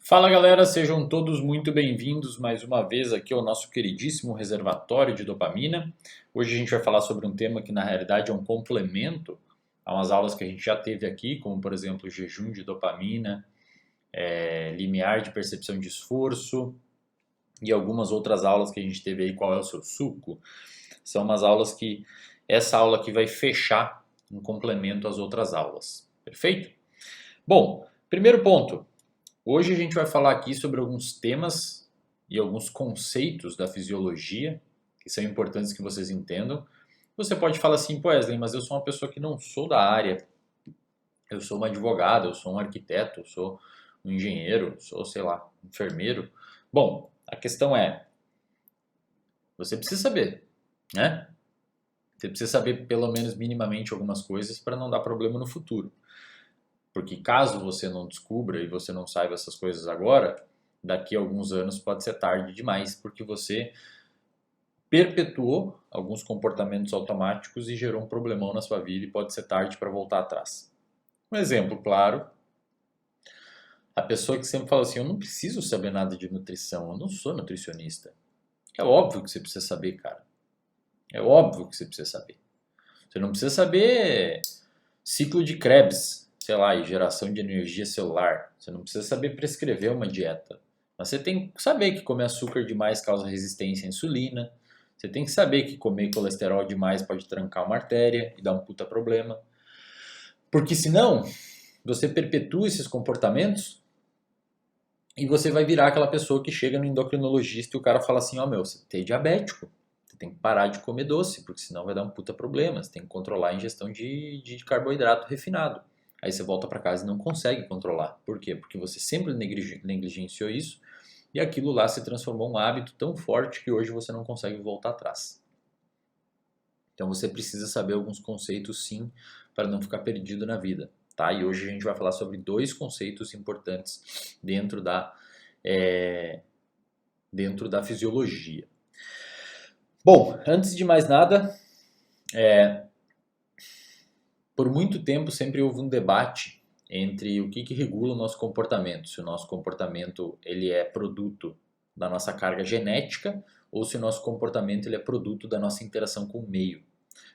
Fala galera, sejam todos muito bem-vindos mais uma vez aqui ao nosso queridíssimo reservatório de dopamina. Hoje a gente vai falar sobre um tema que na realidade é um complemento a umas aulas que a gente já teve aqui, como por exemplo jejum de dopamina, limiar de percepção de esforço e algumas outras aulas que a gente teve aí, qual é o seu suco. São umas aulas que essa aula aqui vai fechar um complemento às outras aulas, perfeito? Bom, primeiro ponto. Hoje a gente vai falar aqui sobre alguns temas e alguns conceitos da fisiologia que são importantes que vocês entendam. Você pode falar assim, pô Wesley, mas eu sou uma pessoa que não sou da área, eu sou uma advogada, eu sou um arquiteto, eu sou um engenheiro, eu sou, sei lá, um enfermeiro. Bom, a questão é, você precisa saber, né? Você precisa saber pelo menos minimamente algumas coisas para não dar problema no futuro. Porque caso você não descubra e você não saiba essas coisas agora, daqui a alguns anos pode ser tarde demais, porque você perpetuou alguns comportamentos automáticos e gerou um problemão na sua vida e pode ser tarde para voltar atrás. Um exemplo claro, a pessoa que sempre fala assim, eu não preciso saber nada de nutrição, eu não sou nutricionista. É óbvio que você precisa saber, cara. É óbvio que você precisa saber. Você não precisa saber ciclo de Krebs, sei lá, e geração de energia celular. Você não precisa saber prescrever uma dieta. Mas você tem que saber que comer açúcar demais causa resistência à insulina. Você tem que saber que comer colesterol demais pode trancar uma artéria e dar um puta problema. Porque senão, você perpetua esses comportamentos e você vai virar aquela pessoa que chega no endocrinologista e o cara fala assim, ó meu, você tem diabético. Você tem que parar de comer doce, porque senão vai dar um puta problema. Você tem que controlar a ingestão de carboidrato refinado. Aí você volta para casa e não consegue controlar. Por quê? Porque você sempre negligenciou isso e aquilo lá se transformou em um hábito tão forte que hoje você não consegue voltar atrás. Então você precisa saber alguns conceitos sim para não ficar perdido na vida. Tá? E hoje a gente vai falar sobre dois conceitos importantes dentro da fisiologia. Bom, antes de mais nada, por muito tempo sempre houve um debate entre o que regula o nosso comportamento, se o nosso comportamento ele é produto da nossa carga genética ou se o nosso comportamento ele é produto da nossa interação com o meio.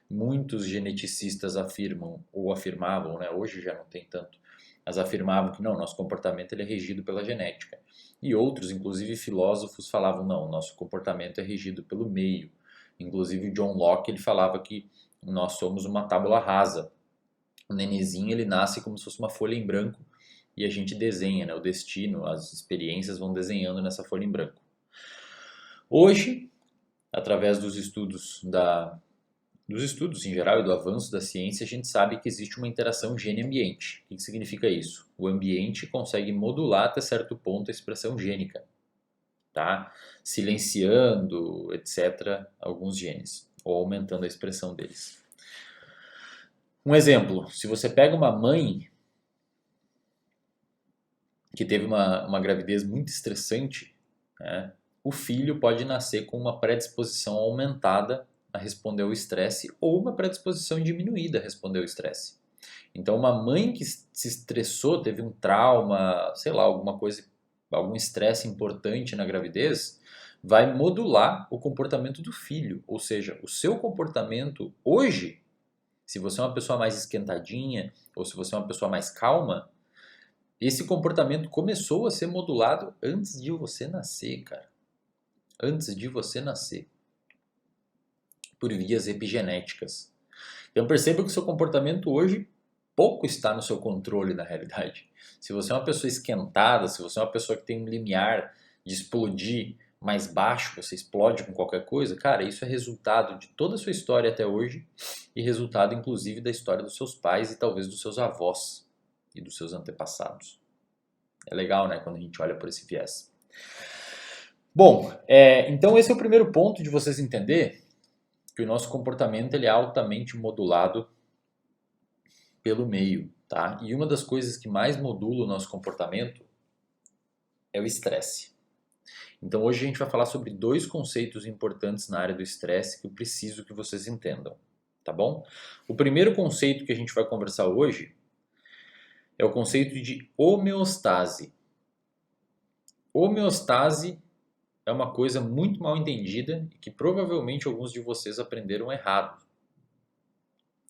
Muitos geneticistas afirmam, ou afirmavam, né, hoje já não tem tanto, mas afirmavam que não, nosso comportamento ele é regido pela genética. E outros, inclusive filósofos, falavam, não, nosso comportamento é regido pelo meio. Inclusive o John Locke ele falava que nós somos uma tábula rasa. O nenenzinho ele nasce como se fosse uma folha em branco e a gente desenha, né, o destino, as experiências vão desenhando nessa folha em branco. Hoje, através dos estudos em geral e do avanço da ciência, a gente sabe que existe uma interação gene-ambiente. O que significa isso? O ambiente consegue modular até certo ponto a expressão gênica, tá? Silenciando, etc., alguns genes, ou aumentando a expressão deles. Um exemplo, se você pega uma mãe que teve uma gravidez muito estressante, né, o filho pode nascer com uma predisposição aumentada a responder ao estresse ou uma predisposição diminuída a responder ao estresse. Então, uma mãe que se estressou, teve um trauma, sei lá, alguma coisa, algum estresse importante na gravidez, vai modular o comportamento do filho. Ou seja, o seu comportamento hoje, se você é uma pessoa mais esquentadinha ou se você é uma pessoa mais calma, esse comportamento começou a ser modulado antes de você nascer, cara. Antes de você nascer. Por vias epigenéticas. Então perceba que o seu comportamento hoje pouco está no seu controle na realidade. Se você é uma pessoa esquentada, se você é uma pessoa que tem um limiar de explodir mais baixo, você explode com qualquer coisa, cara, isso é resultado de toda a sua história até hoje e resultado inclusive da história dos seus pais e talvez dos seus avós e dos seus antepassados. É legal, né, quando a gente olha por esse viés. Bom, então esse é o primeiro ponto de vocês entender que o nosso comportamento ele é altamente modulado pelo meio, tá? E uma das coisas que mais modula o nosso comportamento é o estresse. Então hoje a gente vai falar sobre dois conceitos importantes na área do estresse que eu preciso que vocês entendam, tá bom? O primeiro conceito que a gente vai conversar hoje é o conceito de homeostase. Homeostase é uma coisa muito mal entendida e que provavelmente alguns de vocês aprenderam errado.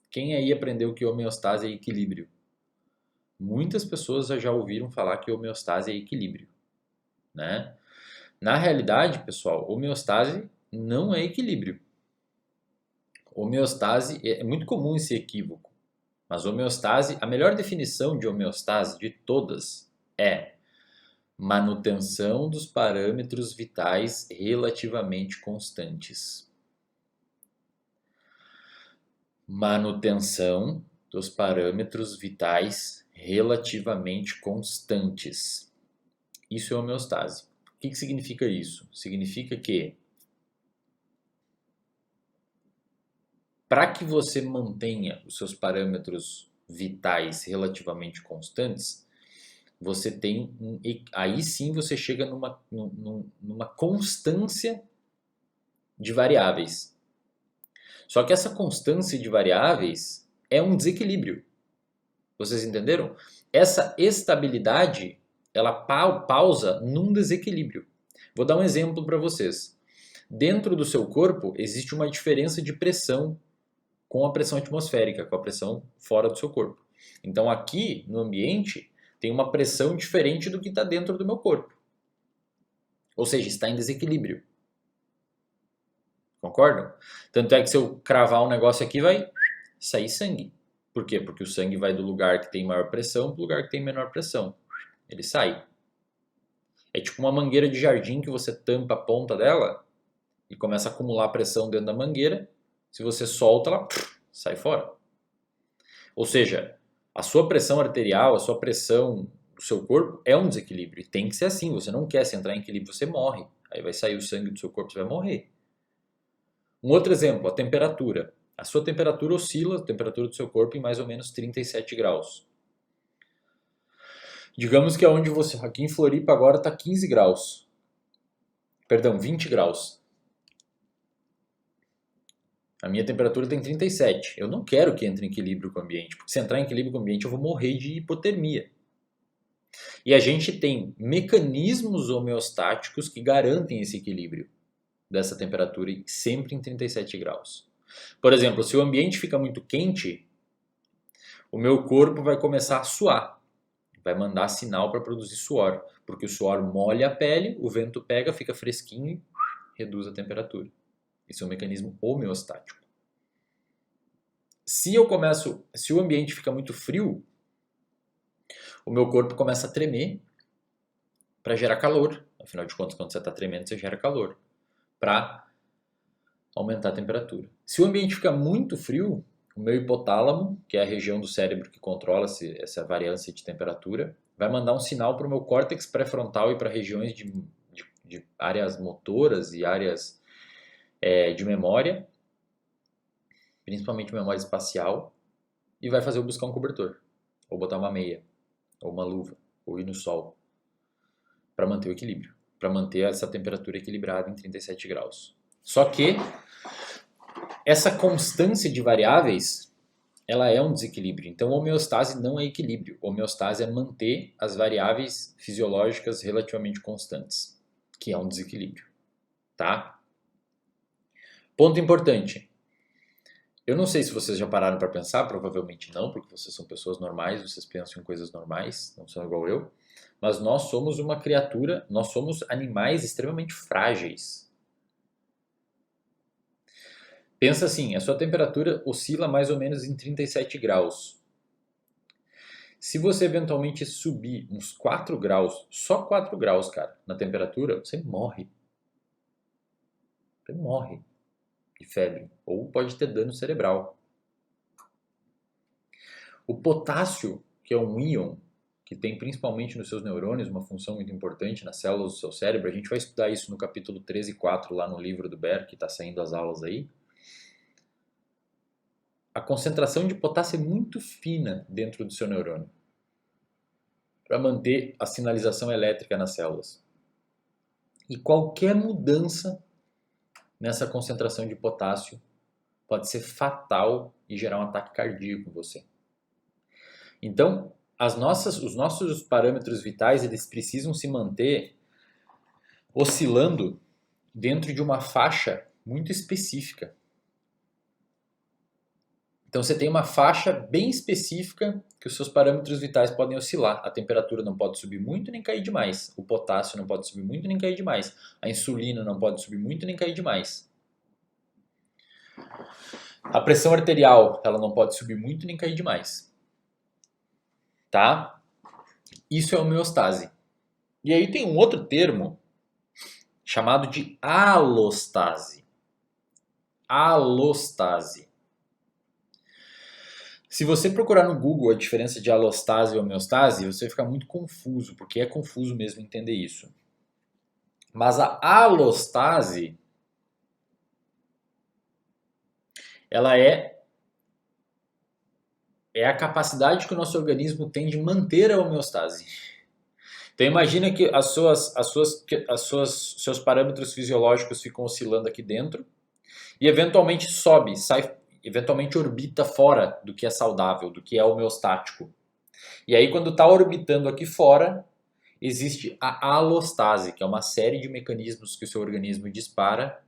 Quem aí aprendeu que homeostase é equilíbrio? Muitas pessoas já ouviram falar que homeostase é equilíbrio, né? Na realidade, pessoal, homeostase não é equilíbrio. Homeostase é muito comum esse equívoco, mas homeostase, a melhor definição de homeostase de todas é manutenção dos parâmetros vitais relativamente constantes. Manutenção dos parâmetros vitais relativamente constantes. Isso é homeostase. O que significa isso? Significa que para que você mantenha os seus parâmetros vitais relativamente constantes, você tem aí sim você chega numa constância de variáveis. Só que essa constância de variáveis é um desequilíbrio. Vocês entenderam? Essa estabilidade, ela pausa num desequilíbrio. Vou dar um exemplo para vocês. Dentro do seu corpo existe uma diferença de pressão com a pressão atmosférica, com a pressão fora do seu corpo. Então aqui no ambiente tem uma pressão diferente do que está dentro do meu corpo. Ou seja, está em desequilíbrio. Concordam? Tanto é que se eu cravar um negócio aqui vai sair sangue. Por quê? Porque o sangue vai do lugar que tem maior pressão para o lugar que tem menor pressão. Ele sai. É tipo uma mangueira de jardim que você tampa a ponta dela e começa a acumular pressão dentro da mangueira. Se você solta, ela sai fora. Ou seja, a sua pressão arterial, a sua pressão do seu corpo é um desequilíbrio. E tem que ser assim. Você não quer se entrar em equilíbrio, você morre. Aí vai sair o sangue do seu corpo, você vai morrer. Um outro exemplo, a temperatura. A sua temperatura oscila, a temperatura do seu corpo, em mais ou menos 37 graus. Digamos que onde você, aqui em Floripa agora está 15 graus. Perdão, 20 graus. A minha temperatura tem 37. Eu não quero que entre em equilíbrio com o ambiente, porque se entrar em equilíbrio com o ambiente eu vou morrer de hipotermia. E a gente tem mecanismos homeostáticos que garantem esse equilíbrio dessa temperatura sempre em 37 graus. Por exemplo, se o ambiente fica muito quente, o meu corpo vai começar a suar. Vai mandar sinal para produzir suor, porque o suor molha a pele, o vento pega, fica fresquinho e reduz a temperatura. Esse é um mecanismo homeostático. Se o ambiente fica muito frio, o meu corpo começa a tremer para gerar calor. Afinal de contas, quando você está tremendo, você gera calor para aumentar a temperatura. Se o ambiente fica muito frio, o meu hipotálamo, que é a região do cérebro que controla essa variância de temperatura, vai mandar um sinal para o meu córtex pré-frontal e para regiões de áreas motoras e áreas de memória, principalmente memória espacial, e vai fazer eu buscar um cobertor, ou botar uma meia, ou uma luva, ou ir no sol, para manter o equilíbrio, para manter essa temperatura equilibrada em 37 graus. Só que essa constância de variáveis, ela é um desequilíbrio. Então, homeostase não é equilíbrio. Homeostase é manter as variáveis fisiológicas relativamente constantes, que é um desequilíbrio, tá? Ponto importante. Eu não sei se vocês já pararam para pensar, provavelmente não, porque vocês são pessoas normais, vocês pensam em coisas normais, não são igual eu, mas nós somos uma criatura, nós somos animais extremamente frágeis. Pensa assim, a sua temperatura oscila mais ou menos em 37 graus. Se você eventualmente subir uns 4 graus, só 4 graus, cara, na temperatura, você morre. Você morre de febre, ou pode ter dano cerebral. O potássio, que é um íon, que tem principalmente nos seus neurônios uma função muito importante nas células do seu cérebro, a gente vai estudar isso no capítulo 13 e 4 lá no livro do Ber, que está saindo as aulas aí. A concentração de potássio é muito fina dentro do seu neurônio para manter a sinalização elétrica nas células. E qualquer mudança nessa concentração de potássio pode ser fatal e gerar um ataque cardíaco em você. Então, os nossos parâmetros vitais eles precisam se manter oscilando dentro de uma faixa muito específica. Então você tem uma faixa bem específica que os seus parâmetros vitais podem oscilar. A temperatura não pode subir muito nem cair demais. O potássio não pode subir muito nem cair demais. A insulina não pode subir muito nem cair demais. A pressão arterial, ela não pode subir muito nem cair demais. Tá? Isso é homeostase. E aí tem um outro termo chamado de alostase. Alostase. Se você procurar no Google a diferença de alostase e homeostase, você vai ficar muito confuso, porque é confuso mesmo entender isso. Mas a alostase, ela é a capacidade que o nosso organismo tem de manter a homeostase. Então imagina que seus parâmetros fisiológicos ficam oscilando aqui dentro e eventualmente sobe, eventualmente orbita fora do que é saudável, do que é homeostático. E aí quando está orbitando aqui fora, existe a alostase, que é uma série de mecanismos que o seu organismo dispara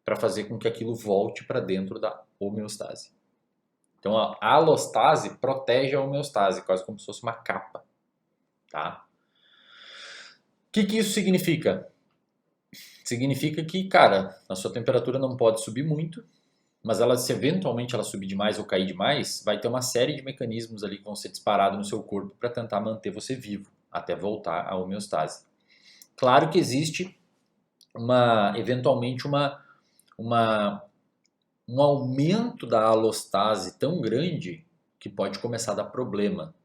para fazer com que aquilo volte para dentro da homeostase. Então a alostase protege a homeostase, quase como se fosse uma capa. Tá? O que isso significa? Significa que, cara, a sua temperatura não pode subir muito, mas se eventualmente ela subir demais ou cair demais, vai ter uma série de mecanismos ali que vão ser disparados no seu corpo para tentar manter você vivo, até voltar à homeostase. Claro que existe eventualmente um aumento da alostase tão grande que pode começar a dar problema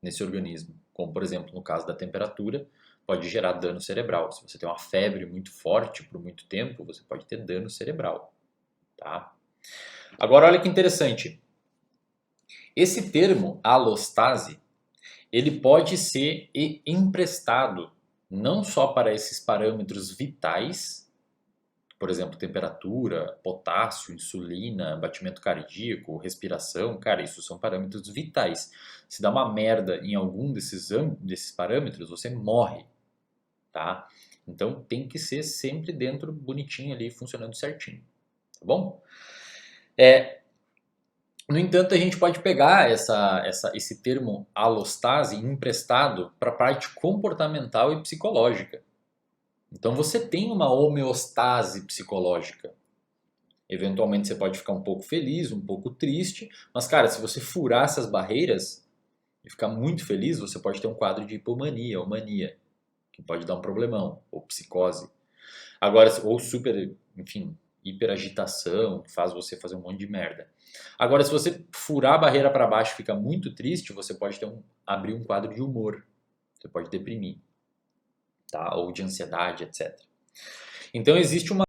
nesse organismo. Como, por exemplo, no caso da temperatura, pode gerar dano cerebral. Se você tem uma febre muito forte por muito tempo, você pode ter dano cerebral. Tá? Agora, olha que interessante. Esse termo, alostase, ele pode ser emprestado não só para esses parâmetros vitais, por exemplo, temperatura, potássio, insulina, batimento cardíaco, respiração, cara, isso são parâmetros vitais. Se dá uma merda em algum desses parâmetros, você morre, tá? Então tem que ser sempre dentro, bonitinho ali, funcionando certinho, tá bom? No entanto, a gente pode pegar esse termo alostase emprestado para a parte comportamental e psicológica. Então você tem uma homeostase psicológica. Eventualmente você pode ficar um pouco feliz, um pouco triste, mas cara, se você furar essas barreiras e ficar muito feliz, você pode ter um quadro de hipomania ou mania, que pode dar um problemão, ou psicose. Agora, ou hiperagitação, que faz você fazer um monte de merda. Agora, se você furar a barreira para baixo e ficar muito triste, você pode abrir um quadro de humor. Você pode deprimir, tá? Ou de ansiedade, etc. Então existe uma